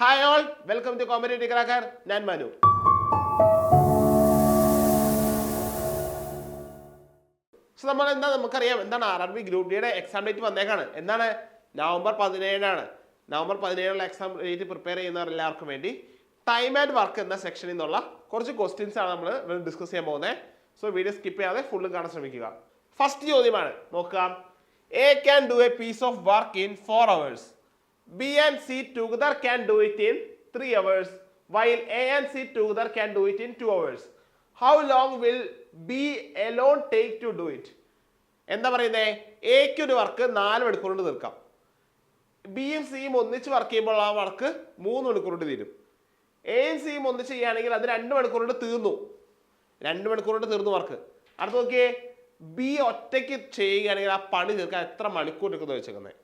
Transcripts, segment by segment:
Hi all, welcome to competitive cracker. ഞാൻ മനു. നമ്മൾ നമുക്കറിയാം എന്താണ് RRB ഗ്രൂപ്പ് ഡിയുടെ എക്സാം ഡേറ്റ് വന്നേക്കാണ്. എന്താണ്? November 17 November 17 exam date prepare ചെയ്യുന്നവർ എല്ലാവർക്കും വേണ്ടി ടൈം ആൻഡ് വർക്ക് എന്ന സെക്ഷനിൽ നിന്നുള്ള കുറച്ച് ക്വസ്റ്റ്യൻസ് ആണ് നമ്മൾ ഡിസ്കസ് ചെയ്യാൻ പോകുന്നത്. സോ വീഡിയോ സ്കിപ്പ് ചെയ്യാതെ ഫുള്ള് കാണാൻ ശ്രമിക്കുക. ഫസ്റ്റ് ചോദ്യമാണ്, നോക്കാം. A can do a piece of work in 4 hours. B and C together can do it in 3 hours, while A and C together can do it in 2 hours. How long will B alone take to do it? എന്താ പറയുന്നത്? എക്ക് ഒരു work 4 മണിക്കൂർ കൊണ്ട് തീർക്കാം. ബിയും സിയും ഒന്നിച്ച് വർക്ക് ചെയ്യുമ്പോൾ ആ വർക്ക് 3 മണിക്കൂർ കൊണ്ട് തീരും. എയും സിയും ഒന്നിച്ച് ചെയ്യുകയാണെങ്കിൽ അത് 2 മണിക്കൂർ കൊണ്ട് തീർന്നു. 2 മണിക്കൂർ കൊണ്ട് തീർന്നു വർക്ക്. അടുത്ത് നോക്കിയേ, ബി ഒറ്റയ്ക്ക് ചെയ്യുകയാണെങ്കിൽ ആ പണി തീർക്കാൻ എത്ര മണിക്കൂർ എടുക്കുന്നത് വെച്ചേക്കുന്നത്.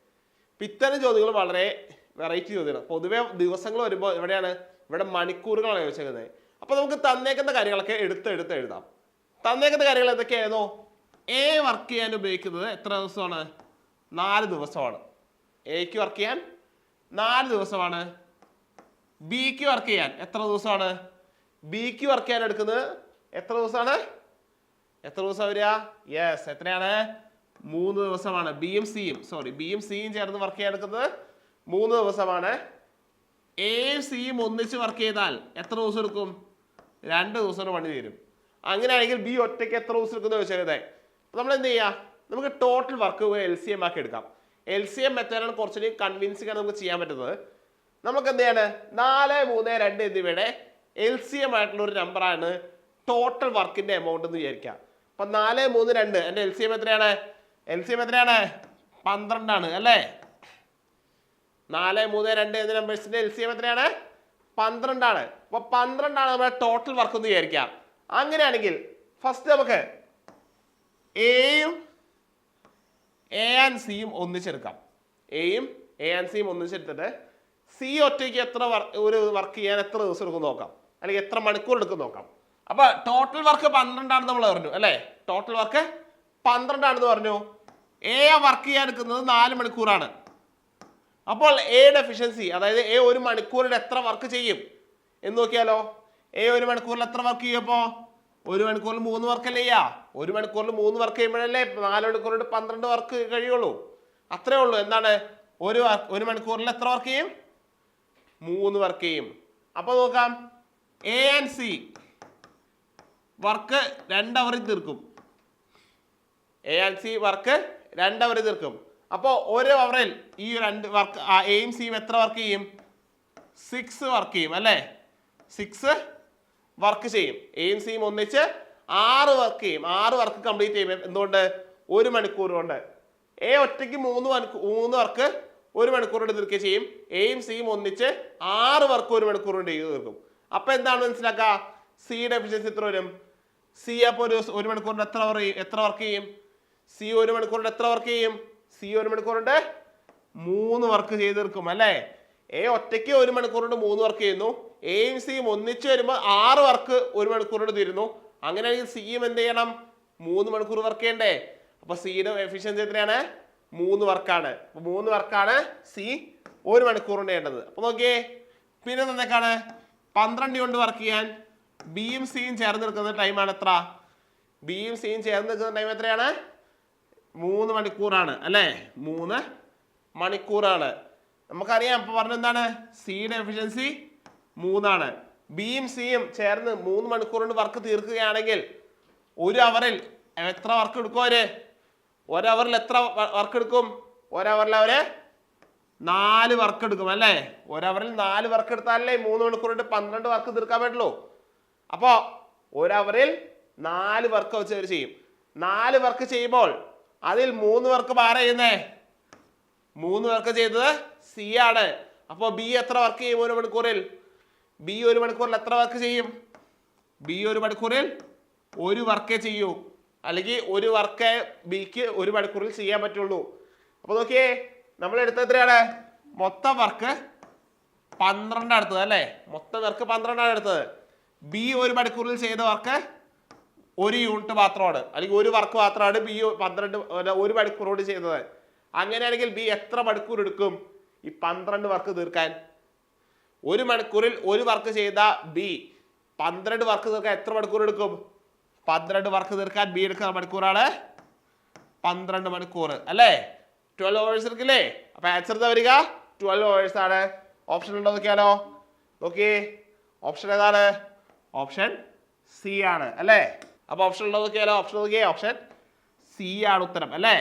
ഇത്തരം ചോദ്യങ്ങൾ വളരെ വെറൈറ്റി ചോദ്യമാണ്. പൊതുവെ ദിവസങ്ങൾ വരുമ്പോൾ ഇവിടെ മണിക്കൂറുകളാണ് ചോദിച്ചേക്കുന്നത്. അപ്പോൾ നമുക്ക് തന്നേക്കുന്ന കാര്യങ്ങളൊക്കെ എടുത്ത് എഴുതാം. തന്നേക്കുന്ന കാര്യങ്ങൾ എന്തൊക്കെയായിരുന്നു? എ വർക്ക് ചെയ്യാൻ ഉപയോഗിക്കുന്നത് എത്ര ദിവസമാണ്? 4 ദിവസമാണ്. എക്ക് വർക്ക് ചെയ്യാൻ 4 ദിവസമാണ്. ബിക്ക് വർക്ക് ചെയ്യാൻ എത്ര ദിവസമാണ്? ബിക്ക് വർക്ക് ചെയ്യാൻ എടുക്കുന്നത് എത്ര ദിവസമാണ്? എത്ര ദിവസം വരിക? യെസ്, എത്രയാണ്? 3 ദിവസമാണ്. ബിയും സിയും ചേർന്ന് വർക്ക് ചെയ്യാൻ എടുക്കുന്നത് 3 ദിവസമാണ്. എയും സിയും ഒന്നിച്ച് വർക്ക് ചെയ്താൽ എത്ര ദിവസം എടുക്കും? 2 ദിവസം പണി തീരും. അങ്ങനെയാണെങ്കിൽ ബി ഒറ്റയ്ക്ക് എത്ര ദിവസം എടുക്കുന്നത് ചോദിച്ചത്. നമ്മൾ എന്ത് ചെയ്യുക? നമുക്ക് ടോട്ടൽ വർക്ക് LCM ആക്കി എടുക്കാം. LCM മെത്തേഡാണ് കുറച്ചുകൂടി കൺവിൻസിംഗ് ആണ് നമുക്ക് ചെയ്യാൻ പറ്റുന്നത്. നമുക്ക് എന്ത് ചെയ്യാണ്? 4, 3, 2 എന്നിവയുടെ LCM ആയിട്ടുള്ള ഒരു നമ്പറാണ് ടോട്ടൽ വർക്കിന്റെ എമൗണ്ട് എന്ന് വിചാരിക്കാം. അപ്പൊ 4, 3, 2 എൻ്റെ LCM എത്രയാണ്? 12 ആണ് അല്ലേ? 4, 3, 2 എന്ന നമ്പേഴ്സിന്റെ LCM എത്രയാണ്? 12 ആണ്. അപ്പൊ 12 ആണ് നമ്മുടെ ടോട്ടൽ വർക്ക് എന്ന് വിചാരിക്കാം. അങ്ങനെയാണെങ്കിൽ ഫസ്റ്റ് നമുക്ക് എയും എ ആൻഡ് സിയും ഒന്നിച്ചെടുക്കാം. എയും എ ആൻഡ് സിയും ഒന്നിച്ചെടുത്തിട്ട് സി ഒറ്റയ്ക്ക് ഒരു വർക്ക് ചെയ്യാൻ എത്ര ദിവസം എടുക്കും നോക്കാം, അല്ലെങ്കിൽ എത്ര മണിക്കൂർ എടുക്കും നോക്കാം. അപ്പൊ ടോട്ടൽ വർക്ക് 12 ആണെന്ന് നമ്മൾ പറഞ്ഞു അല്ലേ? ടോട്ടൽ വർക്ക് 12 ആണെന്ന് പറഞ്ഞു. എ വർക്ക് ചെയ്യാൻ എടുക്കുന്നത് 4 മണിക്കൂറാണ്. അപ്പോൾ എയുടെ എഫിഷ്യൻസി, അതായത് എ 1 മണിക്കൂറിൽ എത്ര വർക്ക് ചെയ്യും എന്ന് നോക്കിയാലോ. എ 1 മണിക്കൂറിൽ എത്ര വർക്ക് ചെയ്യും? അപ്പോൾ 1 മണിക്കൂറിൽ 3 വർക്ക് അല്ലേ ചെയ്യാ? 1 മണിക്കൂറിൽ 3 വർക്ക് ചെയ്യുമ്പോഴല്ലേ 4 മണിക്കൂറിൽ 12 വർക്ക് കഴിയുള്ളൂ. അത്രേ ഉള്ളൂ. എന്താണ്? 1 മണിക്കൂറിൽ എത്ര വർക്ക് ചെയ്യും? 3 വർക്ക് ചെയ്യും. അപ്പോൾ നോക്കാം, എ ആൻഡ് സി വർക്ക് 2 അവറിൽ തീർക്കും. എ ആൻഡ് സി വർക്ക് 2 അവറിൽ തീർക്കും. അപ്പോൾ 1 അവറിൽ ഈ 2 വർക്ക് എയും സിയും എത്ര വർക്ക് ചെയ്യും? 6 വർക്ക് ചെയ്യും അല്ലേ? 6 വർക്ക് ചെയ്യും. എയും സിയും ഒന്നിച്ച് 6 വർക്ക് ചെയ്യും. 6 വർക്ക് കംപ്ലീറ്റ് ചെയ്യും. എന്തുകൊണ്ട്? 1 മണിക്കൂർ കൊണ്ട്. എ ഒറ്റയ്ക്ക് 3 വർക്ക് 1 മണിക്കൂർ കൊണ്ട് തീർക്കുകയും ചെയ്യും. എയും സിയും ഒന്നിച്ച് 6 വർക്ക് 1 മണിക്കൂർ കൊണ്ട് ചെയ്ത് തീർക്കും. അപ്പൊ എന്താണ് മനസ്സിലാക്കുക? സിയുടെ എഫിഷ്യൻസി എത്ര വരും? സി അപ്പോൾ 1 മണിക്കൂറിന്റെ എത്ര വർക്ക് ചെയ്യും? സി 1 മണിക്കൂറിന്റെ എത്ര വർക്ക് ചെയ്യും? സി 1 മണിക്കൂറിന്റെ 3 വർക്ക് ചെയ്ത് തീർക്കും അല്ലേ? എ ഒറ്റയ്ക്ക് 1 മണിക്കൂർ കൊണ്ട് 3 വർക്ക് ചെയ്യുന്നു. എയും സിയും ഒന്നിച്ച് വരുമ്പോൾ 6 വർക്ക് 1 മണിക്കൂർ കൊണ്ട് തീരുന്നു. അങ്ങനെയാണെങ്കിൽ സിയും എന്ത് ചെയ്യണം? 3 മണിക്കൂർ വർക്ക് ചെയ്യണ്ടേ? അപ്പൊ സിയുടെ എഫിഷ്യൻസി എത്രയാണ്? 3 വർക്കാണ്. 3 വർക്കാണ് സി 1 മണിക്കൂർ കൊണ്ട് ചെയ്യേണ്ടത്. അപ്പൊ നോക്കിയേ, പിന്നെ എന്തൊക്കെയാണ്? 12 കൊണ്ട് വർക്ക് ചെയ്യാൻ ബിയും സിയും ചേർന്ന് നിൽക്കുന്ന ടൈമാണ് എത്ര? ബിയും സിയും ചേർന്ന് നിൽക്കുന്ന ടൈം എത്രയാണ്? 3 മണിക്കൂറാണ് അല്ലേ? 3 മണിക്കൂറാണ്. നമുക്കറിയാം. ഇപ്പൊ പറഞ്ഞ എന്താണ്? സിയുടെ എഫിഷ്യൻസി 3 ആണ്. ബിയും സിയും ചേർന്ന് 3 മണിക്കൂർ കൊണ്ട് വർക്ക് തീർക്കുകയാണെങ്കിൽ 1 അവറിൽ എത്ര വർക്ക് എടുക്കും അവര്? 1 അവറിൽ എത്ര വർക്ക് എടുക്കും? 1 അവറിൽ അവര് 4 വർക്ക് എടുക്കും അല്ലേ? 1 അവറിൽ 4 വർക്ക് എടുത്താലേ 3 മണിക്കൂർ കൊണ്ട് 12 വർക്ക് തീർക്കാൻ പറ്റുള്ളൂ. അപ്പോ 1 അവറിൽ 4 വർക്ക് വെച്ച് അവർ ചെയ്യും. 4 വർക്ക് ചെയ്യുമ്പോൾ അതിൽ 3 വർക്ക് ആരാ ചെയ്യുന്നേ? 3 വർക്ക് ചെയ്തത് സി ആണ്. അപ്പോൾ ബി എത്ര വർക്ക് ചെയ്യും 1 മണിക്കൂറിൽ? ബി 1 മണിക്കൂറിൽ എത്ര വർക്ക് ചെയ്യും? ബി 1 മണിക്കൂറിൽ 1 വർക്കേ ചെയ്യൂ, അല്ലെങ്കിൽ 1 വർക്ക് ബിക്ക് 1 മണിക്കൂറിൽ ചെയ്യാൻ പറ്റുള്ളൂ. അപ്പൊ നോക്കിയേ, നമ്മൾ എടുത്തത് എത്രയാണ്? മൊത്തം വർക്ക് 12 എടുത്തത് അല്ലേ? മൊത്തം വർക്ക് 12 ആണ് എടുത്തത്. ബി 1 മണിക്കൂറിൽ ചെയ്ത വർക്ക് 1 യൂണിറ്റ് മാത്രമാണ്, അല്ലെങ്കിൽ 1 വർക്ക് മാത്രമാണ് ബി 1 മണിക്കൂറോട് ചെയ്തത്. അങ്ങനെയാണെങ്കിൽ ബി എത്ര മണിക്കൂർ എടുക്കും ഈ 12 വർക്ക് തീർക്കാൻ? 1 മണിക്കൂറിൽ ഒരു വർക്ക് ചെയ്ത ബി 12 വർക്ക് തീർക്കാൻ എത്ര മണിക്കൂർ എടുക്കും? 12 വർക്ക് തീർക്കാൻ ബി എടുക്കുന്ന മണിക്കൂറാണ് 12 മണിക്കൂർ അല്ലേ? 12 hours എടുക്കില്ലേ? അപ്പൊ ആൻസർ എന്താ വരിക? 12 hours ആണ്. ഓപ്ഷൻ ഉണ്ടോ നോക്കിയാലോ? നോക്കിയേ, ഓപ്ഷൻ ഏതാണ്? ഓപ്ഷൻ സി ആണ് അല്ലേ? അപ്പൊ ഓപ്ഷൻ ഉണ്ടോ നോക്കിയാലോ? ഓപ്ഷൻ നോക്കിയേ, ഓപ്ഷൻ സി ആണ് ഉത്തരം അല്ലേ?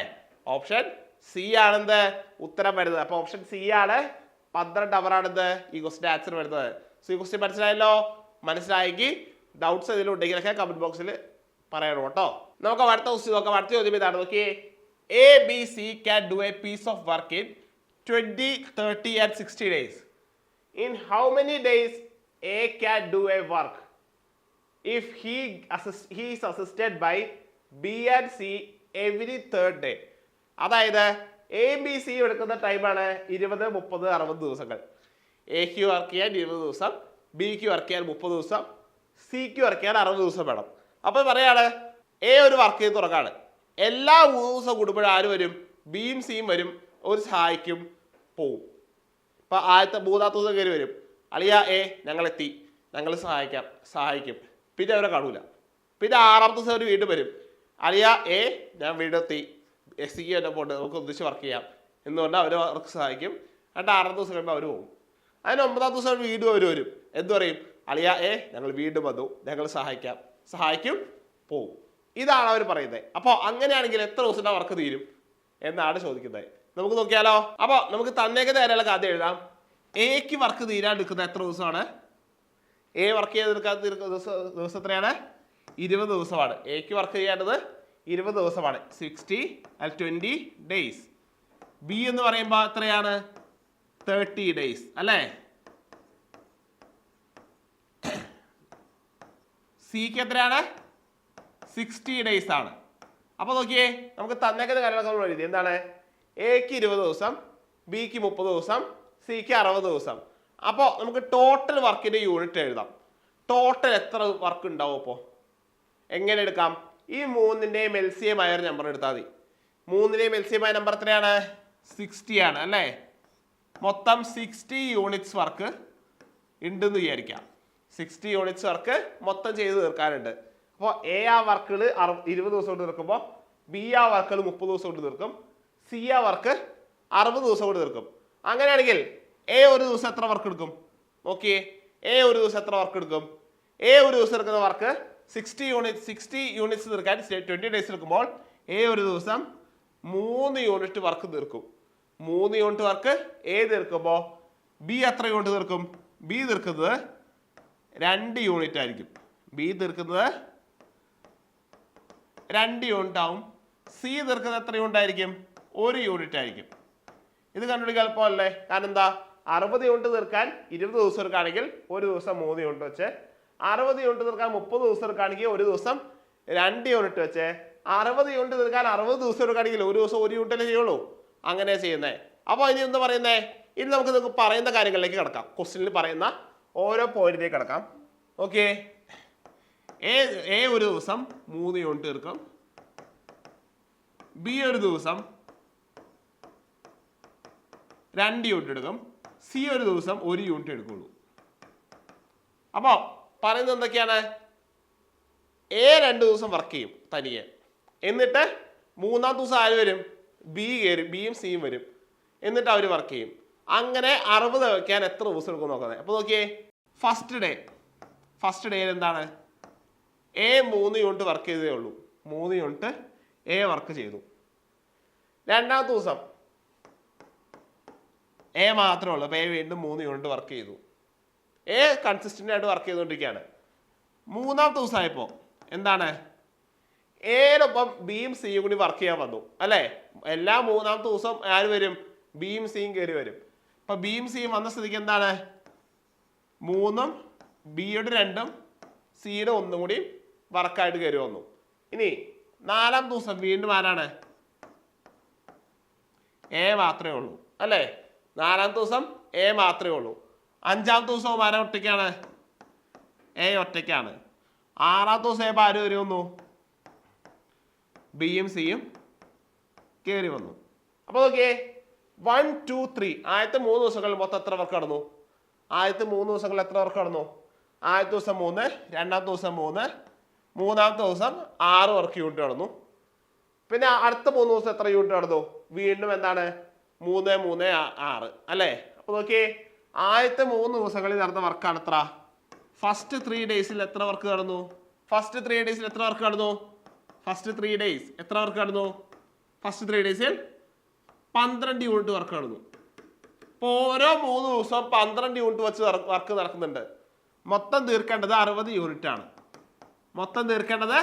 ഓപ്ഷൻ സി ആണെന്ത് ഉത്തരം വരുന്നത്. അപ്പൊ ഓപ്ഷൻ സി ആണ് 12 അവർ ആണെന്ത് ഈ ക്വസ്റ്റിന്റെ ആൻസർ വരുന്നത്. സോ ഈ ക്വസ്റ്റ്യൻ മനസ്സിലായല്ലോ? മനസ്സിലായെങ്കിൽ ഡൗട്ട്സ് ഏതെങ്കിലും ഉണ്ടെങ്കിലൊക്കെ കമന്റ് ബോക്സിൽ പറയണം കേട്ടോ. നമുക്ക് അടുത്ത ക്വസ്റ്റ്യൻ നോക്കാം. അടുത്ത ചോദ്യം ഇതാണ്, നോക്കിയേ. A, B, C can do a piece of work in 20, 30 and 60 days. In how many days A can do a work if he is assisted by B and C every third day? അതായത് A B C എടുക്കുന്ന ടൈമാണ് 20, 30, 60 ദിവസങ്ങൾ. എക്ക് work ചെയ്യാൻ 20 ദിവസം, ബിക്ക് work ചെയ്യാൻ 30 ദിവസം, സിക്ക് വർക്ക് ചെയ്യാൻ 60 ദിവസം വേണം. അപ്പോൾ പറയാണ് എ ഒരു വർക്ക് ചെയ്ത് തുടങ്ങാണ്. എല്ലാ 3 ദിവസം കൂടുമ്പോഴും ആര് വരും? ബിയും സിയും വരും, ഒരു സഹായിക്കും, പോവും. ഇപ്പൊ ആദ്യത്തെ 3-ാമത്തെ ദിവസം കയറി വരും, അളിയ എ ഞങ്ങളെത്തി, ഞങ്ങൾ സഹായിക്കും. പിന്നെ അവരെ കാണൂല. പിന്നെ 6-ാമത്തെ ദിവസം അവർ വീണ്ടും വരും, അളിയ എ ഞാൻ വീടെത്തി, സി എന്നെ പോണ്ട്, നമുക്ക് ഒന്നിച്ച് വർക്ക് ചെയ്യാം എന്ന് പറഞ്ഞാൽ അവർ അവർക്ക് സഹായിക്കും. എന്നിട്ട് 6-ാമത്തെ ദിവസം കഴിയുമ്പോൾ അവർ പോകും. അതിന് 9-ാമത്തെ ദിവസം വീണ്ടും അവർ വരും, എന്ത് പറയും? അളിയ എ ഞങ്ങൾ വീണ്ടും വന്നു, ഞങ്ങൾ സഹായിക്കും, പോവും. ഇതാണ് അവർ പറയുന്നത്. അപ്പോൾ അങ്ങനെയാണെങ്കിൽ എത്ര ദിവസത്തെ വർക്ക് തീരും എന്നാണ് ചോദിക്കുന്നത്. നമുക്ക് നോക്കിയാലോ? അപ്പോൾ നമുക്ക് തന്നേക്കുന്ന കാര്യങ്ങളൊക്കെ കഥ എഴുതാം. എക്ക് വർക്ക് തീരാൻ എടുക്കുന്നത് എത്ര ദിവസമാണ്? എ വർക്ക് ചെയ്തെടുക്കാൻ ദിവസം എത്രയാണ്? 20 ദിവസമാണ്. എക്ക് വർക്ക് ചെയ്യേണ്ടത് 20 ദിവസമാണ്. 60 and 20 days. ബി എന്ന് പറയുമ്പോൾ എത്രയാണ്? 30 days അല്ലേ? സിക്ക് എത്രയാണ്? 60 days ആണ്. അപ്പോൾ നോക്കിയേ, നമുക്ക് തന്നേക്കുന്ന കാര്യങ്ങളൊക്കെ നമ്മൾ എഴുതി. എന്താണ്? എക്ക് 20 ദിവസം, ബിക്ക് 30 ദിവസം, സിക്ക് 60 ദിവസം. അപ്പോൾ നമുക്ക് ടോട്ടൽ വർക്കിന്റെ യൂണിറ്റ് എഴുതാം. ടോട്ടൽ എത്ര വർക്ക് ഉണ്ടാവും? അപ്പോൾ എങ്ങനെ എടുക്കാം? ഈ 3ന്റെയും LCM ആയ ഒരു നമ്പർ എടുത്താൽ മതി. 3ന്റെയും LCM ആയ നമ്പർ എത്രയാണ്? 60 ആണ് അല്ലേ? മൊത്തം 60 യൂണിറ്റ്സ് വർക്ക് ഉണ്ടെന്ന് വിചാരിക്കാം. 60 യൂണിറ്റ്സ് വർക്ക് മൊത്തം ചെയ്ത് തീർക്കാനുണ്ട്. അപ്പോൾ എ ആ വർക്കുകൾ 20 ദിവസം കൊണ്ട് തീർക്കുമ്പോൾ ബി ആ വർക്കുകൾ 30 ദിവസം കൊണ്ട് തീർക്കും, സി ആ വർക്ക് 60 ദിവസം കൊണ്ട് തീർക്കും. അങ്ങനെയാണെങ്കിൽ എ ഒരു ദിവസം എത്ര വർക്ക് എടുക്കും? നോക്കിയേ, എ ഒരു ദിവസം എത്ര വർക്ക് എടുക്കും? എ ഒരു ദിവസം എടുക്കുന്ന വർക്ക് 60 യൂണിറ്റ്സ് തീർക്കാൻ 20 ഡേയ്സ് എടുക്കുമ്പോൾ എ ഒരു ദിവസം 3 യൂണിറ്റ് വർക്ക് തീർക്കും. 3 യൂണിറ്റ് വർക്ക് എ തീർക്കുമ്പോൾ ബി എത്ര യൂണിറ്റ് തീർക്കും? ബി തീർക്കുന്നത് 2 യൂണിറ്റ് ആയിരിക്കും. ബി തീർക്കുന്നത് 2 യൂണിറ്റ് ആവും. സി തീർക്കുന്നത് എത്ര യൂണിറ്റ് ആയിരിക്കും? 1 യൂണിറ്റ് ആയിരിക്കും. ഇത് കണ്ടുപിടിക്കാൻ എളുപ്പമല്ലേ? കാരണം എന്താ? 60 യൂണിറ്റ് തീർക്കാൻ 20 ദിവസം എടുക്കുകയാണെങ്കിൽ ഒരു ദിവസം 3 യൂണിറ്റ് വെച്ച്, 60 യൂണിറ്റ് തീർക്കാൻ 30 ദിവസം എടുക്കുകയാണെങ്കിൽ ഒരു ദിവസം 2 യൂണിറ്റ് വെച്ച്, 60 യൂണിറ്റ് തീർക്കാൻ 60 ദിവസം എടുക്കുകയാണെങ്കിൽ ഒരു ദിവസം 1 യൂണിറ്റല്ലേ ചെയ്യുള്ളൂ. അങ്ങനെ ചെയ്യുന്നത്. അപ്പോൾ ഇനി എന്താ പറയുന്നത്? ഇനി നമുക്ക് പറയുന്ന കാര്യങ്ങളിലേക്ക് കിടക്കാം. ക്വസ്റ്റ്യനിൽ പറയുന്ന ഓരോ പോയിന്റിലേക്ക് കിടക്കാം. ഓക്കെ, എ ഒരു ദിവസം 3 യൂണിറ്റ് തീർക്കും, ബി ഒരു ദിവസം 2 യൂണിറ്റ് എടുക്കും, സി ഒരു ദിവസം 1 യൂണിറ്റ് എടുക്കുള്ളൂ. അപ്പോൾ പറയുന്നത് എന്തൊക്കെയാണ്? എ 2 ദിവസം വർക്ക് ചെയ്യും തനിയെ, എന്നിട്ട് 3-ാമത്തെ ദിവസം ആര് വരും? ബി കയറി, ബിയും സിയും വരും, എന്നിട്ട് അവർ വർക്ക് ചെയ്യും. അങ്ങനെ 60 വയ്ക്കാൻ എത്ര ദിവസം എടുക്കും നോക്കുന്നത്. അപ്പോൾ നോക്കിയേ, ഫസ്റ്റ് ഡേയിൽ എന്താണ്? എ 3 യൂണിറ്റ് വർക്ക് ചെയ്തേ ഉള്ളൂ. 3 യൂണിറ്റ് എ വർക്ക് ചെയ്തു. 2-ാമത്തെ ദിവസം എ മാത്രമേ ഉള്ളൂ. അപ്പോൾ എ വീണ്ടും 3 യൂണിറ്റ് വർക്ക് ചെയ്തു. എ കൺസിസ്റ്റന്റ് ആയിട്ട് വർക്ക് ചെയ്തുകൊണ്ടിരിക്കുകയാണ്. 3-ാമത്തെ ദിവസമായപ്പോൾ എന്താണ്? എയോടൊപ്പം ബിയും സിയും കൂടി വർക്ക് ചെയ്യാൻ വന്നു അല്ലേ? എല്ലാ 3-ാമത്തെ ദിവസം ആര് വരും? ബിയും സിയും കയറി വരും. അപ്പൊ ബിയും സിയും വന്ന സ്ഥിതിക്ക് എന്താണ്? 3-ഉം ബിയുടെ 2-ഉം സിയുടെ 1-ഉം കൂടി വർക്കായിട്ട് കയറി വന്നു. ഇനി 4-ാമത്തെ ദിവസം വീണ്ടും ആരാണ്? എ മാത്രമേ ഉള്ളൂ അല്ലേ? 4-ാമത്തെ ദിവസം എ മാത്രമേ ഉള്ളൂ. 5-ാമത്തെ ദിവസവും ആരാ ഒറ്റയ്ക്കാണ്? എ ഒറ്റയ്ക്കാണ്. 6-ാമത്തെ ദിവസം ആര് കയറി വന്നു? ബിയും സിയും കയറി വന്നു. അപ്പോൾ നോക്കിയേ, 1, 2, 3 ആദ്യത്തെ 3 ദിവസങ്ങളിൽ മൊത്തം എത്ര വർക്ക് നടന്നു? ആദ്യത്തെ 3 ദിവസങ്ങളിൽ എത്ര വർക്ക് നടന്നു? ആദ്യത്തെ ദിവസം 3, രണ്ടാമത്തെ ദിവസം 3, മൂന്നാമത്തെ ദിവസം 6 വർക്ക് യൂണിറ്റ് നടന്നു. പിന്നെ അടുത്ത 3 ദിവസം എത്ര യൂണിറ്റ് നടന്നു? വീണ്ടും എന്താണ് 3, 3, 6 അല്ലേ? അപ്പൊ നോക്കിയേ, ആദ്യത്തെ 3 ദിവസങ്ങളിൽ നടന്ന വർക്കാണ് എത്ര? ഫസ്റ്റ് 3 ഡേയ്സിൽ എത്ര വർക്ക് നടന്നു? ഫസ്റ്റ് 3 ഡേയ്സിൽ എത്ര വർക്ക് നടന്നു? ഫസ്റ്റ് 3 ഡേയ്സ് എത്ര വർക്ക് നടന്നു? ഫസ്റ്റ് 3 ഡേയ്സിൽ 12 യൂണിറ്റ് വർക്ക് നടന്നു. അപ്പോൾ ഓരോ 3 ദിവസവും 12 യൂണിറ്റ് വെച്ച് വർക്ക് നടക്കുന്നുണ്ട്. മൊത്തം തീർക്കേണ്ടത് 60 യൂണിറ്റ് ആണ്. മൊത്തം തീർക്കേണ്ടത്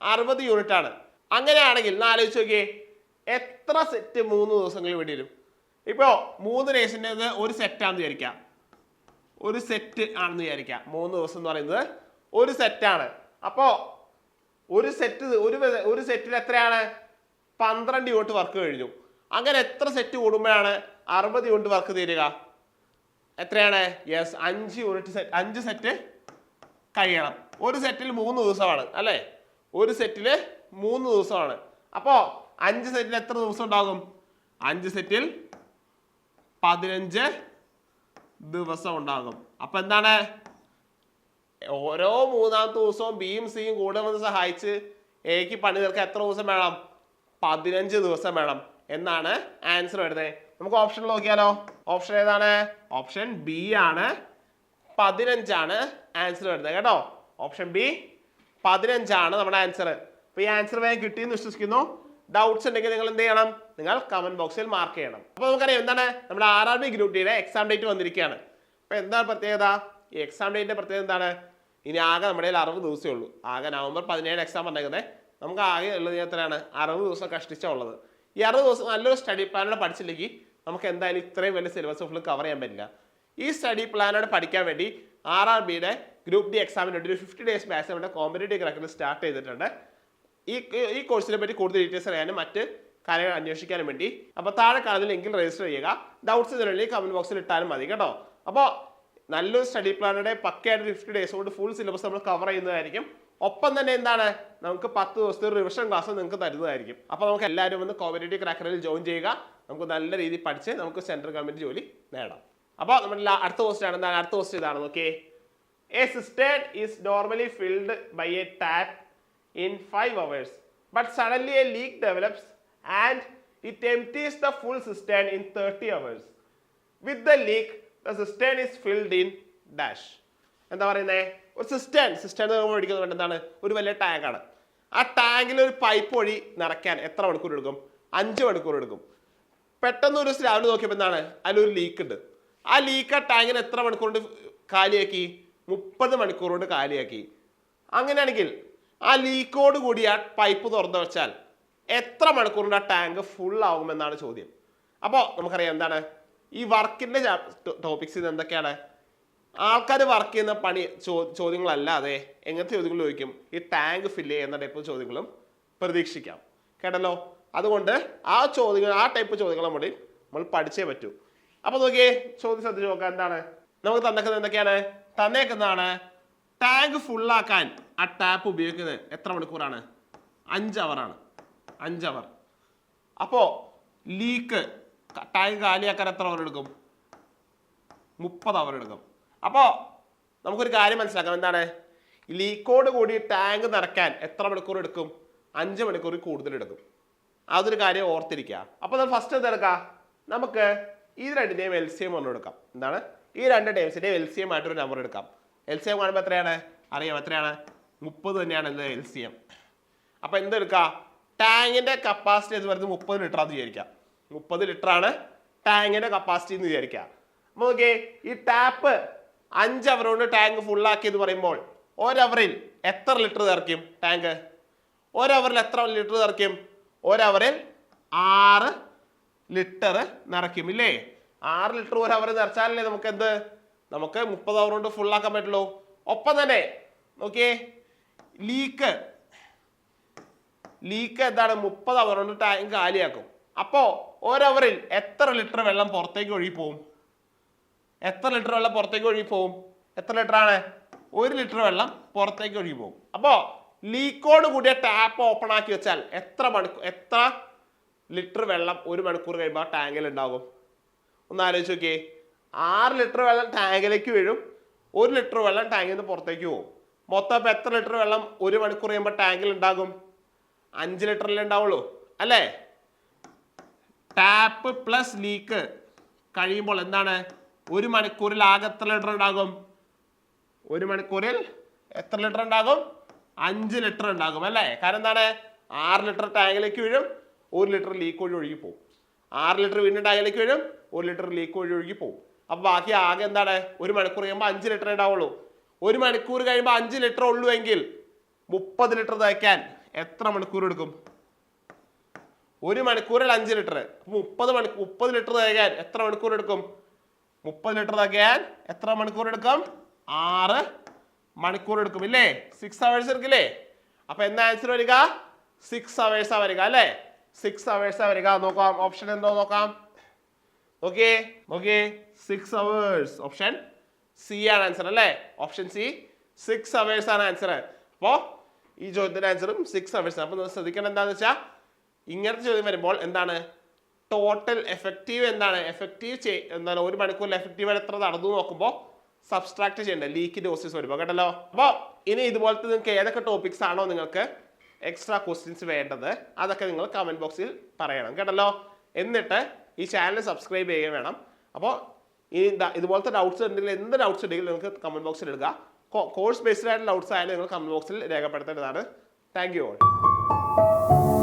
60 യൂണിറ്റ് ആണ്. അങ്ങനെയാണെങ്കിൽ ആലോചിച്ച് നോക്കിയേ, എത്ര സെറ്റ് 3 ദിവസങ്ങളിൽ വേണ്ടി വരും? ഇപ്പോൾ 3 ഡേയ്സിൻ്റെ ഒരു സെറ്റാണെന്ന് വിചാരിക്കാം. ഒരു സെറ്റ് ആണെന്ന് വിചാരിക്കാം. 3 ദിവസം എന്ന് പറയുന്നത് ഒരു സെറ്റാണ്. അപ്പോൾ ഒരു സെറ്റിൽ എത്രയാണ്? 12 യൂണിറ്റ് വർക്ക് കഴിഞ്ഞു. അങ്ങനെ എത്ര സെറ്റ് കൂടുമ്പോഴാണ് 60 യൂണിറ്റ് വർക്ക് തീരുക? എത്രയാണ്? യെസ്, 5 സെറ്റ് കഴിയണം. ഒരു സെറ്റിൽ 3 ദിവസമാണ് അല്ലേ? ഒരു സെറ്റിൽ 3 ദിവസമാണ്. അപ്പോൾ 5 സെറ്റിൽ എത്ര ദിവസം ഉണ്ടാകും? 5 സെറ്റിൽ 15 ദിവസം ഉണ്ടാകും. അപ്പൊ എന്താണ്? ഓരോ 3-ാമത്തെ ദിവസവും ബിയും സിയും കൂടെ വന്ന് സഹായിച്ച് എക്ക് പണി തീർക്കാൻ എത്ര ദിവസം വേണം? 15 ദിവസം വേണം എന്നാണ് ആൻസർ വരുന്നത്. നമുക്ക് ഓപ്ഷൻ നോക്കിയാലോ. ഓപ്ഷൻ ഏതാണ്? ഓപ്ഷൻ ബി ആണ്. 15 ആണ് ആൻസർ വരുന്നത് കേട്ടോ. ഓപ്ഷൻ ബി 15 ആണ് നമ്മുടെ ആൻസർ. അപ്പൊ ഈ ആൻസർ വേഗം കിട്ടിയെന്ന് വിശ്വസിക്കുന്നു. ഡൗട്ട്സ് ഉണ്ടെങ്കിൽ നിങ്ങൾ എന്ത് ചെയ്യണം? നിങ്ങൾ കമന്റ് ബോക്സിൽ മാർക്ക് ചെയ്യണം. അപ്പോൾ നമുക്കറിയാം എന്താണ് നമ്മുടെ RRB ഗ്രൂപ്പ് ഡിയുടെ എക്സാം ഡേറ്റ് വന്നിരിക്കുകയാണ്. അപ്പോൾ എന്താണ് പ്രത്യേകത? ഈ എക്സാം ഡേറ്റിന്റെ പ്രത്യേകത എന്താണ്? ഇനി ആകെ നമ്മുടെ 60 ദിവസമേ ഉള്ളൂ. ആകെ നവംബർ 17 എക്സാം പറഞ്ഞേക്കുന്നത്. നമുക്ക് ആകെ ഉള്ളത് എത്രയാണ്? 60 ദിവസം കഷ്ടിച്ചുള്ളത്. ഈ 60 ദിവസം നല്ലൊരു സ്റ്റഡി പ്ലാനോടെ പഠിച്ചില്ലെങ്കിൽ നമുക്ക് എന്തായാലും ഇത്രയും വലിയ സിലബസ് ഫുൾ കവർ ചെയ്യാൻ പറ്റില്ല. ഈ സ്റ്റഡി പ്ലാനോടെ പഠിക്കാൻ വേണ്ടി RRBയുടെ ഗ്രൂപ്പ് ഡി എക്സാമിന് വേണ്ടി ഒരു 50 ഡേയ്സ് ബാച്ച് നമ്മുടെ കോമ്പറ്റേറ്റീവ് കറക്റ്റിൽ സ്റ്റാർട്ട് ചെയ്തിട്ടുണ്ട്. ഈ കോഴ്സിനെ പറ്റി കൂടുതൽ ഡീറ്റെയിൽസ് അറിയാനും മറ്റ് കാര്യങ്ങൾ അന്വേഷിക്കാനും വേണ്ടി അപ്പോൾ താഴെ കാണുന്ന ലിങ്കിൽ രജിസ്റ്റർ ചെയ്യുക. ഡൗട്ട്സ് ഇതിനുള്ളിൽ കമന്റ് ബോക്സിൽ ഇട്ടാലും മതി കേട്ടോ. അപ്പോൾ നല്ലൊരു സ്റ്റഡി പ്ലാനുടെ പക്കയായിട്ട് 50 ഡേയ്സ് കൊണ്ട് ഫുൾ സിലബസ് നമ്മൾ കവർ ചെയ്യുന്നതായിരിക്കും. ഒപ്പം തന്നെ എന്താണ് നമുക്ക് 10 ദിവസത്തെ റിവിഷൻ ക്ലാസ് നിങ്ങൾക്ക് തരുന്നതായിരിക്കും. അപ്പോൾ നമുക്ക് എല്ലാവരും ഒന്ന് കോമ്പറ്റേറ്റീവ് ക്രാക്കറിൽ ജോയിൻ ചെയ്യുക. നമുക്ക് നല്ല രീതിയിൽ പഠിച്ച് നമുക്ക് സെൻട്രൽ ഗവൺമെന്റ് ജോലി നേടാം. അപ്പോൾ നമ്മുടെ അടുത്ത ക്വസ്റ്റ്യൻ ആണ്. എന്താണ് അടുത്ത ക്വസ്റ്റ്യൻ? ഇതാണ് നോക്കിയേ. A cistern is normally filled by a tap in 5 hours, but suddenly a leak develops and it empties the full cistern in 30 hours. With the leak, the cistern is filled in dash. എന്താ പറയുന്നത്? ഒരു cistern മേടിക്കുന്നത് എന്താണ്? ഒരു വലിയ ടാങ്കാണ്. ആ ടാങ്കിൽ ഒരു പൈപ്പ് വഴി നിറയ്ക്കാൻ എത്ര മണിക്കൂർ എടുക്കും? 5 മണിക്കൂർ എടുക്കും. പെട്ടെന്ന് ഒരു ദിവസം രാവിലെ നോക്കിയപ്പോൾ എന്താണ്? അതിലൊരു ലീക്ക് ഉണ്ട്. ആ ലീക്ക് ആ ടാങ്കിന് എത്ര മണിക്കൂർ കൊണ്ട് കാലിയാക്കി? 30 മണിക്കൂർ കൊണ്ട് കാലിയാക്കി. അങ്ങനെയാണെങ്കിൽ ആ ലീക്കോട് കൂടി ആ പൈപ്പ് തുറന്നു വെച്ചാൽ എത്ര മണിക്കൂറിൻ്റെ ആ ടാങ്ക് ഫുൾ ആകുമെന്നാണ് ചോദ്യം. അപ്പോൾ നമുക്കറിയാം എന്താണ് ഈ വർക്കിൻ്റെ ടോപ്പിക്സ് ഇത് എന്തൊക്കെയാണ്? ആൾക്കാർ വർക്ക് ചെയ്യുന്ന പണി ചോദ്യങ്ങളല്ലാതെ എങ്ങനത്തെ ചോദ്യങ്ങൾ ചോദിക്കും? ഈ ടാങ്ക് ഫില്ല് ചെയ്യുന്ന ടൈപ്പ് ചോദ്യങ്ങളും പ്രതീക്ഷിക്കാം കേട്ടല്ലോ. അതുകൊണ്ട് ആ ടൈപ്പ് ചോദ്യങ്ങൾ നമ്മൾ പഠിച്ചേ പറ്റൂ. അപ്പോൾ നോക്കിയേ, ചോദ്യം ശ്രദ്ധിച്ച് നോക്കാം. എന്താണ് നമുക്ക് തന്നേക്കുന്നത്? എന്തൊക്കെയാണ് തന്നേക്കുന്നതാണ്? ടാങ്ക് ഫുള്ളാക്കാൻ ആ ടാപ്പ് ഉപയോഗിക്കുന്നത് എത്ര മണിക്കൂറാണ്? 5 അവറാണ്. 5 അവർ. അപ്പോൾ ലീക്ക് ടാങ്ക് കാലിയാക്കാൻ എത്ര അവർ എടുക്കും? 30 അവർ എടുക്കും. അപ്പോൾ നമുക്കൊരു കാര്യം മനസ്സിലാക്കാം. എന്താണ് ലീക്കോട് കൂടി ടാങ്ക് നിറയ്ക്കാൻ എത്ര മണിക്കൂർ എടുക്കും? 5 മണിക്കൂർ കൂടുതൽ എടുക്കും. അതൊരു കാര്യം ഓർത്തിരിക്കുക. അപ്പോൾ നമ്മൾ ഫസ്റ്റ് എന്തെടുക്കാം? നമുക്ക് ഈ രണ്ടിൻ്റെയും LCM ഒന്ന് എടുക്കാം. എന്താണ് ഈ രണ്ട് ടേംസിൻ്റെയും LCM ആയിട്ടൊരു നമ്പർ എടുക്കാം. LCM കാണുമ്പോൾ എത്രയാണ്? അറിയാം എത്രയാണ്? 30 തന്നെയാണ് LCM. അപ്പോൾ എന്തെടുക്കുക? ടാങ്കിൻ്റെ കപ്പാസിറ്റി എന്ന് പറയുന്നത് 30 ലിറ്റർ ആണെന്ന് വിചാരിക്കാം. 30 ലിറ്റർ ആണ് ടാങ്കിൻ്റെ കപ്പാസിറ്റി എന്ന് വിചാരിക്കുക. അപ്പോൾ ഓക്കെ, ഈ ടാപ്പ് 5 അവർ കൊണ്ട് ടാങ്ക് ഫുള്ളാക്കി എന്ന് പറയുമ്പോൾ ഒരവറിൽ എത്ര ലിറ്റർ നിറയ്ക്കും ടാങ്ക്? ഒരവറിൽ എത്ര ലിറ്റർ നിറയ്ക്കും? ഒരവറിൽ 6 ലിറ്റർ നിറയ്ക്കും ഇല്ലേ? 6 ലിറ്റർ ഒരവർ നിറച്ചാലല്ലേ നമുക്ക് 30 അവർ കൊണ്ട് ഫുള്ളാക്കാൻ പറ്റുള്ളൂ. ഒപ്പം തന്നെ നോക്കിയേ, ലീക്ക് എന്താണ്? 30 അവർ കൊണ്ട് ടാങ്ക് കാലിയാക്കും. അപ്പോൾ ഒരവറിൽ എത്ര ലിറ്റർ വെള്ളം പുറത്തേക്ക് ഒഴുകി പോകും? എത്ര ലിറ്റർ വെള്ളം പുറത്തേക്ക് ഒഴുകി പോകും? എത്ര ലിറ്റർ ആണ്? 1 ലിറ്റർ വെള്ളം പുറത്തേക്ക് ഒഴുകി പോകും. അപ്പോൾ ലീക്കോട് കൂടിയ ടാപ്പ് ഓപ്പൺ ആക്കി വെച്ചാൽ എത്ര ലിറ്റർ വെള്ളം 1 മണിക്കൂർ കഴിയുമ്പോൾ ടാങ്കിൽ ഉണ്ടാകും? ഒന്ന് ആലോചിച്ച് നോക്കിയേ. 6 ലിറ്റർ വെള്ളം ടാങ്കിലേക്ക് വീഴും, 1 ലിറ്റർ വെള്ളം ടാങ്കിൽ നിന്ന് പുറത്തേക്ക് പോകും. മൊത്തം ഇപ്പം എത്ര ലിറ്റർ വെള്ളം 1 മണിക്കൂർ കഴിയുമ്പോൾ ടാങ്കിൽ ഉണ്ടാകും? 5 ലിറ്ററിലേ ഉണ്ടാവുള്ളൂ അല്ലേ? ടാപ്പ് പ്ലസ് ലീക്ക് കഴിയുമ്പോൾ എന്താണ്? 1 മണിക്കൂറിൽ ആകെ എത്ര ലിറ്റർ ഉണ്ടാകും? 1 മണിക്കൂറിൽ എത്ര ലിറ്റർ ഉണ്ടാകും? 5 ലിറ്റർ ഉണ്ടാകും അല്ലേ? കാരണം എന്താണ്? 6 ലിറ്റർ ടാങ്കിലേക്ക് വീഴും, 1 ലിറ്റർ ലീക്ക് വഴി ഒഴുകി പോകും. 6 ലിറ്റർ വീണ്ടും ടാങ്കിലേക്ക് വീഴും, 1 ലിറ്റർ ലീക്ക് വഴി ഒഴുകി പോകും. അപ്പൊ ബാക്കി ആകെ എന്താണ്? 1 മണിക്കൂർ കഴിയുമ്പോൾ 5 ലിറ്റർ ഉണ്ടാവുള്ളൂ. 1 മണിക്കൂർ കഴിയുമ്പോൾ 5 ലിറ്റർ ഉള്ളൂ എങ്കിൽ 30 ലിറ്റർ തയ്ക്കാൻ എത്ര മണിക്കൂർ എടുക്കും? 1 മണിക്കൂറിൽ 5 ലിറ്റർ, 30 ലിറ്റർ തയ്ക്കാൻ എത്ര മണിക്കൂർ എടുക്കും? 30 ലിറ്റർ തയ്ക്കാൻ എത്ര മണിക്കൂർ എടുക്കും? 6 മണിക്കൂർ എടുക്കും ഇല്ലേ? 6 hours എടുക്കില്ലേ? അപ്പൊ എന്താ ആൻസർ വരിക? 6 hours വരിക അല്ലേ? 6 hours വരിക. നോക്കാം ഓപ്ഷൻ എന്തോ നോക്കാം. Okay 6 hours. ഓപ്ഷൻ സി ആണ് ആൻസർ അല്ലേ? ഓപ്ഷൻ സി 6 hours ആണ് ആൻസർ. അപ്പോ ഈ ചോദ്യത്തിന്റെ ആൻസറും 6 hours. അപ്പൊ നിങ്ങൾ ശ്രദ്ധിക്കണം എന്താന്ന് വെച്ചാൽ ഇങ്ങനത്തെ ചോദ്യം വരുമ്പോൾ എന്താണ് ടോട്ടൽ എഫക്റ്റീവ് എന്താണ്? എന്താണ് 1 മണിക്കൂറിൽ എഫക്റ്റീവ് എത്ര നടന്നു നോക്കുമ്പോൾ സബ്സ്ട്രാക്ട് ചെയ്യേണ്ടത് ലീക്ക് ഡോസസ് വരുമ്പോൾ കേട്ടല്ലോ. അപ്പോൾ ഇനി ഇതുപോലത്തെ നിങ്ങൾക്ക് ഏതൊക്കെ ടോപ്പിക്സ് ആണോ നിങ്ങൾക്ക് എക്സ്ട്രാ ക്വസ്റ്റ്യൻസ് വേണ്ടത് അതൊക്കെ നിങ്ങൾ കമന്റ് ബോക്സിൽ പറയണം കേട്ടല്ലോ. എന്നിട്ട് ഈ ചാനൽ സബ്സ്ക്രൈബ് ചെയ്യുകയും വേണം. അപ്പോൾ ഇനി ഇതുപോലത്തെ ഡൗട്ട്സ് ഉണ്ടെങ്കിൽ എന്ത് ഡൗട്ട്സ് ഉണ്ടെങ്കിലും നിങ്ങൾക്ക് കമന്റ് ബോക്സിൽ ഇടുക. കോഴ്സ് ബേസ്ഡ് ആയിട്ടുള്ള ഡൗട്ട്സ് ആയാലും നിങ്ങൾ കമന്റ് ബോക്സിൽ രേഖപ്പെടുത്തേണ്ടതാണ്. Thank you all.